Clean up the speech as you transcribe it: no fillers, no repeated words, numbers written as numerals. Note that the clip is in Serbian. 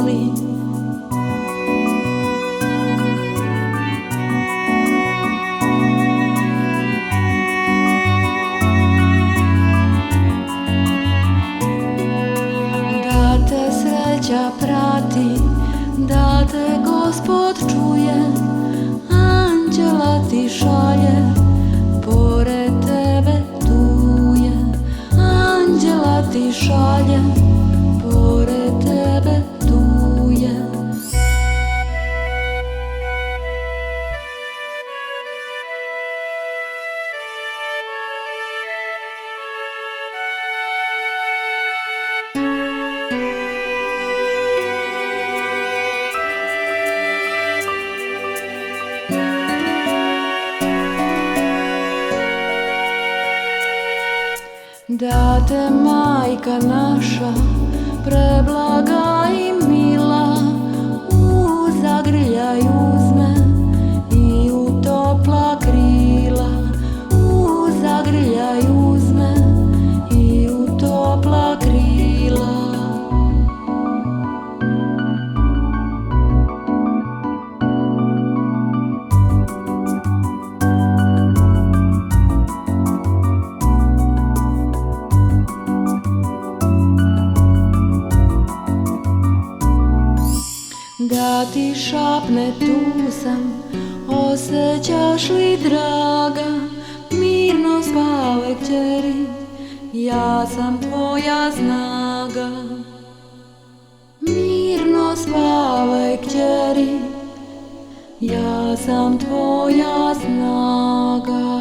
mali. Da te sreća prati, da te Gospod čuje, anđela ti šalje, pored tebe tu je. Anđela ti šalje, pored tebe tu je. Da te majka naša, preblaga i mila, u zagrljaj uzme i u topla krila. U zagrljaj uzme i u topla krila. Da ti šapne tu sam, osjećaš li draga, mirno spavaj kćeri, ja sam tvoja snaga. Mirno spavaj kćeri, ja sam tvoja snaga.